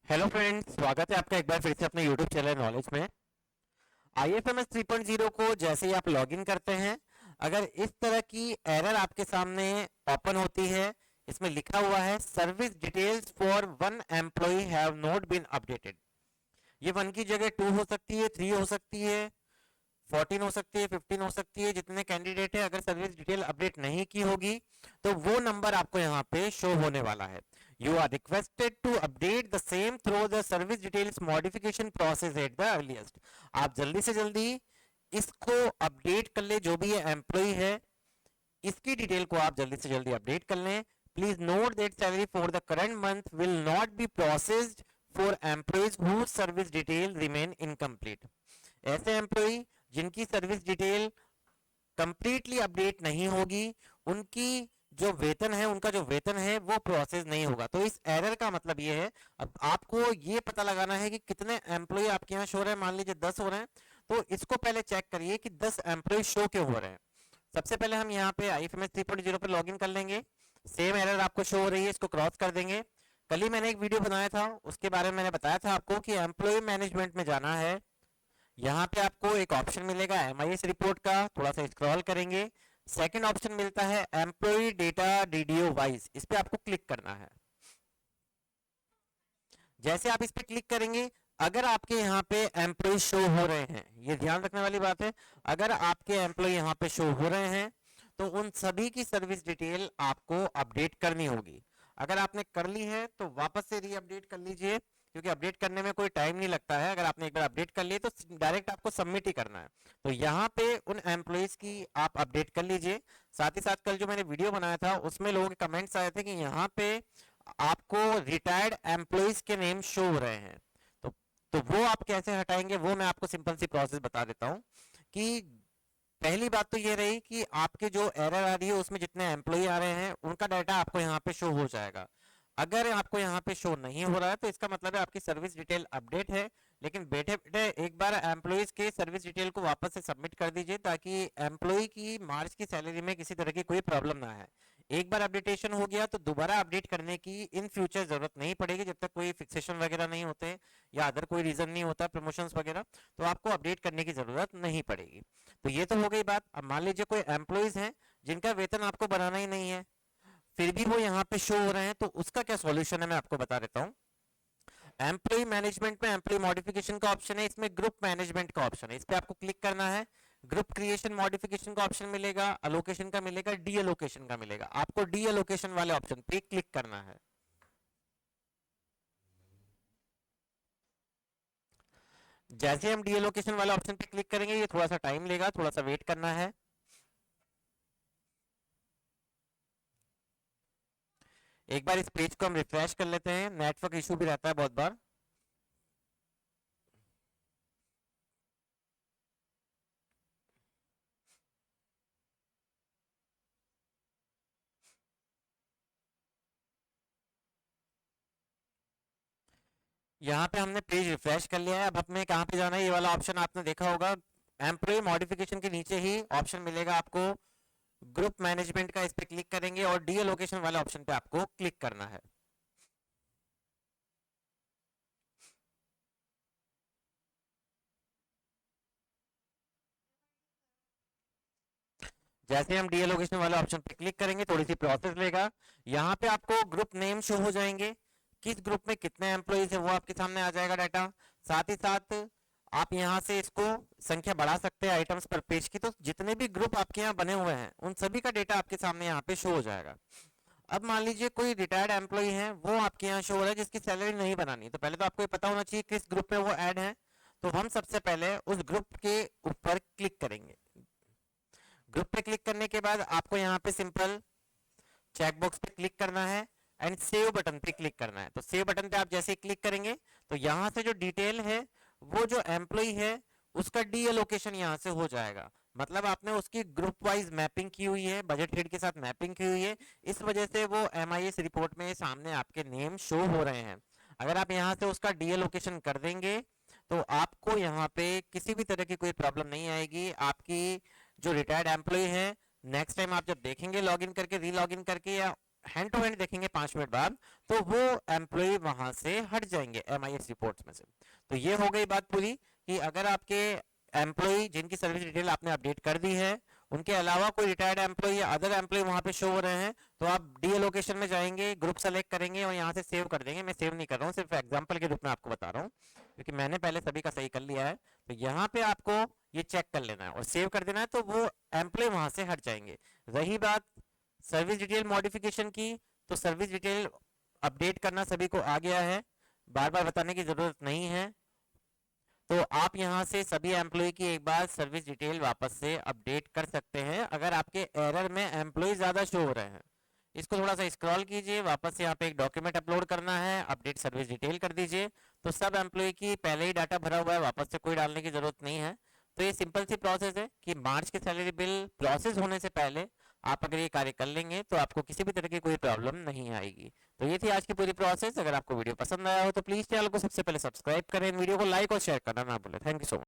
Hello friends, स्वागत है आपका एक बार फिर से अपने यूट्यूब चैनल नॉलेज में। IFMS 3.0 को जैसे ही आप लॉगिन करते हैं, अगर इस तरह की एरर आपके सामने ओपन होती है, इसमें लिखा हुआ है service details for one employ have not been updated. ये वन की जगह टू हो सकती है, थ्री हो सकती है, 14 हो सकती है, 15 हो सकती है, जितने कैंडिडेट है। अगर सर्विस डिटेल अपडेट नहीं की होगी तो वो नंबर आपको यहाँ पे शो होने वाला है। You are requested to update the same through the service details modification process at the earliest. आप जल्दी से जल्दी इसको अपडेट कर ले, जो भी ये एम्प्लॉय है इसकी डिटेल को आप जल्दी से जल्दी अपडेट कर लें। Please note that salary for the current month will not be processed for employees who service detail remain incomplete. ऐसे एम्प्लॉय जिनकी सर्विस डिटेल कंप्लीटली अपडेट नहीं होगी, उनकी जो वेतन है, उनका जो वेतन है वो प्रोसेस नहीं होगा। तो इस एरर का मतलब ये है, अब आपको ये पता लगाना है कि कितने एम्प्लॉय आपके यहाँ शो रहे हैं। मान लीजिए 10 हो रहे हैं, तो इसको पहले चेक करिए कि 10 एम्प्लॉय शो क्यों हो रहे हैं। सबसे पहले हम यहाँ पे IFMS 3.0 पर लॉगिन कर लेंगे। सेम एरर आपको शो हो रही है, इसको क्रॉस कर देंगे। कल ही मैंने एक वीडियो बनाया था, उसके बारे में मैंने बताया था आपको कि एम्प्लॉय मैनेजमेंट में जाना है। यहाँ पे आपको एक ऑप्शन मिलेगा MIS रिपोर्ट का, थोड़ा सा स्क्रॉल करेंगे, सेकंड ऑप्शन मिलता है एम्प्लॉय डेटा DDO वाइज, इस पे आपको क्लिक करना है। जैसे आप इस पे क्लिक करेंगे, अगर आपके यहाँ पे एम्प्लॉय शो हो रहे हैं, ये ध्यान रखने वाली बात है, अगर आपके एम्प्लॉय यहाँ पे शो हो रहे हैं तो उन सभी की सर्विस डिटेल आपको अपडेट करनी होगी। अगर आपने कर ली है तो वापस से री अपडेट कर लीजिए, क्योंकि अपडेट करने में कोई टाइम नहीं लगता है। अगर आपने एक बार अपडेट कर लिए तो डायरेक्ट आपको सबमिट ही करना है। तो यहाँ पे उन एम्प्लॉयज की आप अपडेट कर लीजिए। साथ ही साथ कल जो मैंने वीडियो बनाया था उसमें लोगों के कमेंट्स आए थे कि यहाँ पे आपको रिटायर्ड एम्प्लॉयज के नेम शो हो रहे हैं। तो तो वो आप कैसे हटाएंगे, वो मैं आपको सिंपल सी प्रोसेस बता देता हूँ। कि पहली बात तो ये रही कि आपके जो एरर आ रही है उसमें जितने एम्प्लॉय आ रहे हैं उनका डाटा आपको यहाँ पे शो हो जाएगा। अगर आपको यहाँ पे शो नहीं हो रहा है तो इसका मतलब है आपकी सर्विस डिटेल अपडेट है। लेकिन बैठे बैठे एक बार एम्प्लॉयज के सर्विस डिटेल को वापस से सबमिट कर दीजिए, ताकि एम्प्लॉय की मार्च की सैलरी में किसी तरह की कोई प्रॉब्लम ना है। एक बार अपडेटेशन हो गया तो दोबारा अपडेट करने की इन फ्यूचर जरूरत नहीं पड़ेगी, जब तक कोई फिक्सेशन वगैरह नहीं होते या अदर कोई रीजन नहीं होता प्रमोशंस वगैरह, तो आपको अपडेट करने की जरूरत नहीं पड़ेगी। तो ये तो हो गई बात। अब मान लीजिए कोई एम्प्लॉयज हैं जिनका वेतन आपको बनाना ही नहीं है, फिर भी वो यहाँ पे शो हो रहे हैं, तो उसका क्या सॉल्यूशन है मैं आपको बता देता हूँ। एम्प्लॉय मैनेजमेंट में एम्प्लॉय मॉडिफिकेशन का ऑप्शन है, इसमें ग्रुप मैनेजमेंट का ऑप्शन है, इस पे आपको क्लिक करना है। ग्रुप क्रिएशन मॉडिफिकेशन का ऑप्शन मिलेगा, अलोकेशन का मिलेगा, डी अलोकेशन का मिलेगा। आपको डी अलोकेशन वाले ऑप्शन पे क्लिक करना है। जैसे हम डी अलोकेशन वाले ऑप्शन पे क्लिक करेंगे, ये थोड़ा सा टाइम लेगा, थोड़ा सा वेट करना है। एक बार इस पेज को हम रिफ्रेश कर लेते हैं, नेटवर्क इशू भी रहता है बहुत बार। यहाँ पे हमने पेज रिफ्रेश कर लिया है। अब हमें कहाँ पे जाना है, ये वाला ऑप्शन आपने देखा होगा, एम्प्लॉय मॉडिफिकेशन के नीचे ही ऑप्शन मिलेगा आपको ग्रुप मैनेजमेंट का, इस पे क्लिक करेंगे और डी एलोकेशन वाले ऑप्शन पे आपको क्लिक करना है। जैसे हम डी एलोकेशन वाले ऑप्शन पे क्लिक करेंगे, थोड़ी सी प्रोसेस लेगा। यहाँ पे आपको ग्रुप नेम शो हो जाएंगे, किस ग्रुप में कितने एम्प्लॉयज है वो आपके सामने आ जाएगा डाटा। साथ ही साथ आप यहाँ से इसको संख्या बढ़ा सकते हैं आइटम्स पर पेज की, तो जितने भी ग्रुप आपके यहाँ बने हुए हैं उन सभी का डेटा आपके सामने यहाँ पे शो हो जाएगा। अब मान लीजिए कोई रिटायर्ड एम्प्लॉय है, वो आपके यहाँ शो हो रहा है, जिसकी सैलरी नहीं बनानी, तो पहले तो आपको ये पता होना चाहिए किस ग्रुप में वो ऐड है। तो हम सबसे पहले उस ग्रुप के ऊपर क्लिक करेंगे। ग्रुप पे क्लिक करने के बाद आपको यहाँ पे सिंपल चेकबॉक्स पे क्लिक करना है एंड सेव बटन पे क्लिक करना है। तो सेव बटन पे आप जैसे ही क्लिक करेंगे तो यहाँ से जो डिटेल है, वो जो एम्प्लॉय है उसका डी एलोकेशन यहाँ से हो जाएगा। मतलब आपने उसकी ग्रुप वाइज मैपिंग की हुई है, बजट हेड के साथ मैपिंग की हुई है, इस वजह से वो MIS रिपोर्ट में सामने आपके नेम शो हो रहे हैं। अगर आप यहाँ से उसका डी एलोकेशन कर देंगे तो आपको यहाँ पे किसी भी तरह की कोई प्रॉब्लम नहीं आएगी। आपकी जो रिटायर्ड एम्प्लॉय है, नेक्स्ट टाइम आप जब देखेंगे लॉगिन करके, री लॉगिन करके या हैंड टू हैंड देखेंगे 5 मिनट बाद, तो वो एम्प्लॉय वहां से हट जाएंगे MIS रिपोर्ट्स में से। तो ये हो गई बात पूरी कि अगर आपके एम्प्लॉय जिनकी सर्विस डिटेल आपने अपडेट कर दी है, उनके अलावा कोई रिटायर्ड एम्प्लॉय या अदर एम्प्लॉय वहां पे शो हो रहे हैं, तो आप डीएलोकेशन में जाएंगे, ग्रुप सेलेक्ट करेंगे और यहाँ से सेव कर देंगे। मैं सेव नहीं कर रहा हूँ, सिर्फ एग्जांपल के रूप में आपको बता रहा हूँ, क्योंकि मैंने पहले सभी का सही कर लिया है। तो यहाँ पे आपको ये चेक कर लेना है और सेव कर देना है, तो वो एम्प्लॉय वहां से हट जाएंगे। रही बात सर्विस डिटेल मॉडिफिकेशन की, तो सर्विस डिटेल अपडेट करना सभी को आ गया है, बार बार बताने की जरूरत नहीं है। तो आप यहां से सभी एम्प्लॉय की एक बार सर्विस डिटेल वापस से अपडेट कर सकते हैं अगर आपके एरर में एम्प्लॉय ज्यादा शो हो रहे हैं। इसको थोड़ा सा स्क्रॉल कीजिए, वापस से यहाँ पे एक डॉक्यूमेंट अपलोड करना है, अपडेट सर्विस डिटेल कर दीजिए। तो सब एम्प्लॉय की पहले ही डाटा भरा हुआ है, वापस से कोई डालने की जरूरत नहीं है। तो ये सिंपल सी प्रोसेस है कि मार्च के सैलरी बिल प्रोसेस होने से पहले आप अगर ये कार्य कर लेंगे तो आपको किसी भी तरह की कोई प्रॉब्लम नहीं आएगी। तो ये थी आज की पूरी प्रोसेस। अगर आपको वीडियो पसंद आया हो तो प्लीज चैनल को सबसे पहले सब्सक्राइब करें, वीडियो को लाइक और शेयर करना ना भूलें। Thank you so much.